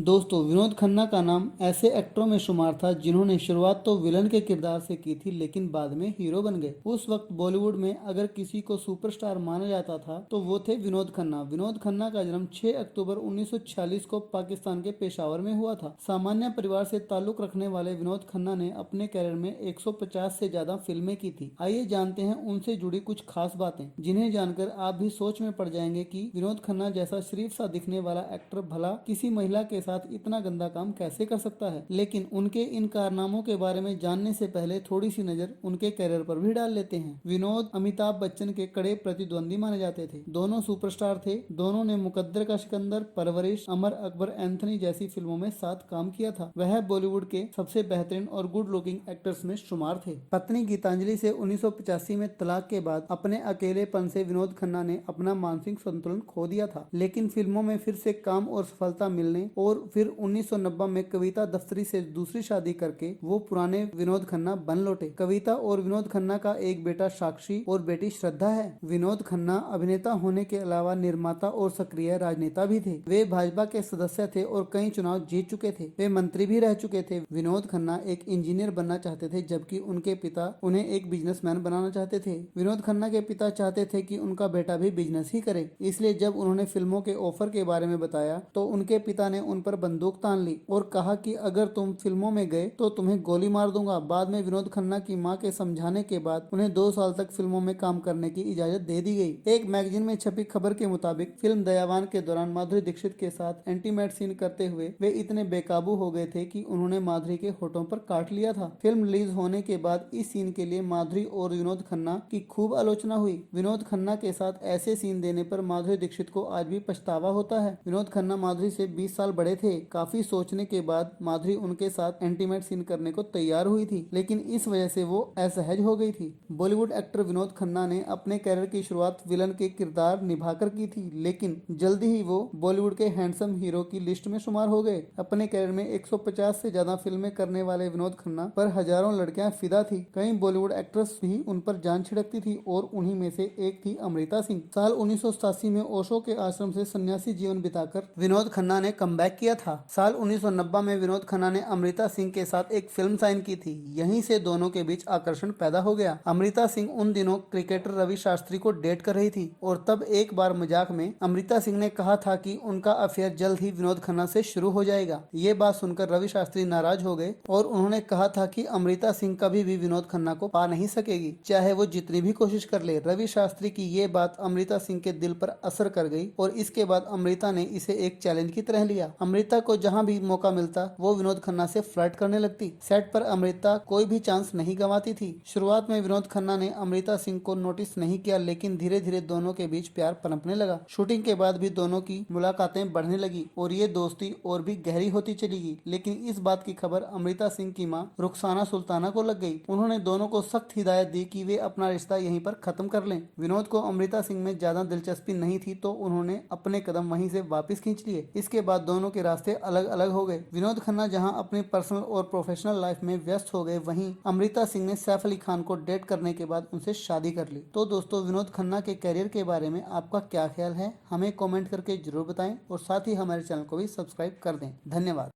दोस्तों, विनोद खन्ना का नाम ऐसे एक्टरों में शुमार था जिन्होंने शुरुआत तो विलन के किरदार से की थी, लेकिन बाद में हीरो बन गए। उस वक्त बॉलीवुड में अगर किसी को सुपरस्टार माना जाता था तो वो थे विनोद खन्ना। विनोद खन्ना का जन्म 6 अक्टूबर 1946 को पाकिस्तान के पेशावर में हुआ था। सामान्य परिवार से ताल्लुक रखने वाले विनोद खन्ना ने अपने कैरियर में 150 से ज्यादा फिल्में की थी। आइए जानते हैं उनसे जुड़ी कुछ खास बातें, जिन्हें जानकर आप भी सोच में पड़ जाएंगे कि विनोद खन्ना जैसा शरीफ सा दिखने वाला एक्टर भला किसी महिला के साथ इतना गंदा काम कैसे कर सकता है। लेकिन उनके इन कारनामों के बारे में जानने से पहले थोड़ी सी नजर उनके कैरियर पर भी डाल लेते हैं। विनोद अमिताभ बच्चन के कड़े प्रतिद्वंदी माने जाते थे। दोनों सुपरस्टार थे। दोनों ने मुकद्दर का सिकंदर, परवरिश, अमर अकबर एंथनी जैसी फिल्मों में साथ काम किया था। वह बॉलीवुड के सबसे बेहतरीन और गुड लुकिंग एक्टर्स में शुमार थे। पत्नी गीतांजलि से 1985 में तलाक के बाद अपने अकेलेपन से विनोद खन्ना ने अपना मानसिक संतुलन खो दिया था, लेकिन फिल्मों में फिर से काम और सफलता मिलने और फिर 1990 में कविता दफ्तरी से दूसरी शादी करके वो पुराने विनोद खन्ना बन लौटे। कविता और विनोद खन्ना का एक बेटा साक्षी और बेटी श्रद्धा है। विनोद खन्ना अभिनेता होने के अलावा निर्माता और सक्रिय राजनेता भी थे। वे भाजपा के सदस्य थे और कई चुनाव जीत चुके थे। वे मंत्री भी रह चुके थे। विनोद खन्ना एक इंजीनियर बनना चाहते थे, जबकि उनके पिता उन्हें एक बिजनेसमैन बनाना चाहते थे। विनोद खन्ना के पिता चाहते थे कि उनका बेटा भी बिजनेस ही करे, इसलिए जब उन्होंने फिल्मों के ऑफर के बारे में बताया तो उनके पिता ने उन पर बंदूक तान ली और कहा कि अगर तुम फिल्मों में गए तो तुम्हें गोली मार दूंगा। बाद में विनोद खन्ना की मां के समझाने के बाद उन्हें 2 साल तक फिल्मों में काम करने की इजाजत दे दी गई। एक मैगजीन में छपी खबर के मुताबिक फिल्म दयावान के दौरान माधुरी दीक्षित के साथ इंटीमेट सीन करते हुए वे इतने बेकाबू हो गए थे कि उन्होंने माधुरी के होठों पर काट लिया था। फिल्म रिलीज होने के बाद इस सीन के लिए माधुरी और विनोद खन्ना की खूब आलोचना हुई। विनोद खन्ना के साथ ऐसे सीन देने पर माधुरी दीक्षित को आज भी पछतावा होता है। विनोद खन्ना माधुरी से 20 साल बड़े थे। काफी सोचने के बाद माधुरी उनके साथ इंटीमेट सीन करने को तैयार हुई थी, लेकिन इस वजह से वो असहज हो गई थी। बॉलीवुड एक्टर विनोद खन्ना ने अपने कैरियर की शुरुआत विलन के किरदार निभाकर की थी, लेकिन जल्दी ही वो बॉलीवुड के हैंडसम हीरो की लिस्ट में शुमार हो गए। अपने कैरियर में 150 से ज्यादा फिल्में करने वाले विनोद खन्ना पर हजारों लड़कियां फिदा थी। कई बॉलीवुड एक्ट्रेस भी उन पर जान छिड़कती थी और उन्हीं में से एक थी अमृता सिंह। साल 1987 में ओशो के आश्रम से सन्यासी जीवन बिताकर विनोद खन्ना ने कमबैक किया था। साल 1990 में विनोद खन्ना ने अमृता सिंह के साथ एक फिल्म साइन की थी। यहीं से दोनों के बीच आकर्षण पैदा हो गया। अमृता सिंह उन दिनों क्रिकेटर रवि शास्त्री को डेट कर रही थी और तब एक बार मजाक में अमृता सिंह ने कहा था कि उनका अफेयर जल्द ही विनोद खन्ना से शुरू हो जाएगा। ये बात सुनकर रवि शास्त्री नाराज हो गए और उन्होंने कहा था कि अमृता सिंह कभी भी विनोद खन्ना को पा नहीं सकेगी, चाहे वो जितनी भी कोशिश कर ले। रवि शास्त्री की ये बात अमृता सिंह के दिल पर असर कर गई और इसके बाद अमृता ने इसे एक चैलेंज की तरह लिया। अमृता को जहां भी मौका मिलता वो विनोद खन्ना से फ्लर्ट करने लगती। सेट पर अमृता कोई भी चांस नहीं गंवाती थी। शुरुआत में विनोद खन्ना ने अमृता सिंह को नोटिस नहीं किया, लेकिन धीरे धीरे दोनों के बीच प्यार पनपने लगा। शूटिंग के बाद भी दोनों की मुलाकातें बढ़ने लगी और ये दोस्ती और भी गहरी होती चली गई। लेकिन इस बात की खबर अमृता सिंह की मां रुखसाना सुल्ताना को लग गई। उन्होंने दोनों को सख्त हिदायत दी कि वे अपना रिश्ता यहीं पर खत्म कर लें। विनोद को अमृता सिंह में ज्यादा दिलचस्पी नहीं थी तो उन्होंने अपने कदम वहीं से वापस खींच लिए। इसके बाद दोनों के रास्ते अलग अलग हो गए। विनोद खन्ना जहां अपनी पर्सनल और प्रोफेशनल लाइफ में व्यस्त हो गए, वहीं अमृता सिंह ने सैफ अली खान को डेट करने के बाद उनसे शादी कर ली। तो दोस्तों, विनोद खन्ना के करियर के बारे में आपका क्या ख्याल है, हमें कमेंट करके जरूर बताएं और साथ ही हमारे चैनल को भी सब्सक्राइब कर दें। धन्यवाद।